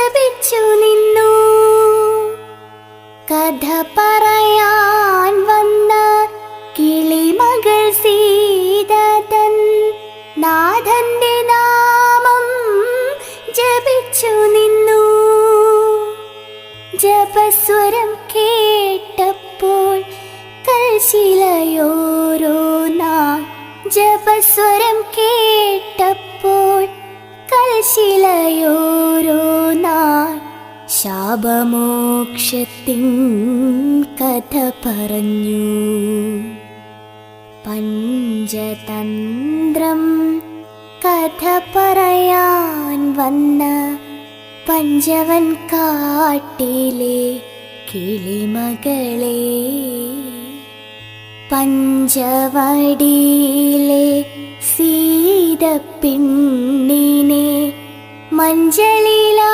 ജപിച്ചു നിന്നു. കഥ പറയാൻ വന്ന കിളിമകൾ സീത തൻ നാഥന്റെ നാമം ജപിച്ചു നിന്നു. ജപസ്വരം കേട്ടപ്പോൾ കൽശിലയോരോന്നായി, ജപസ്വരം കേട്ടപ്പോൾ കൽശിലയോരോന്നായി ശാപമോക്ഷത്തിൻ കഥ പറഞ്ഞു. പഞ്ചതന്ത്രം കഥ പറയാൻ വന്ന പഞ്ചവൻ കാട്ടിലെ കിളിമകളെ, പഞ്ചവടിയിലെ സീത പെണ്ണിനെ മഞ്ചളിലാ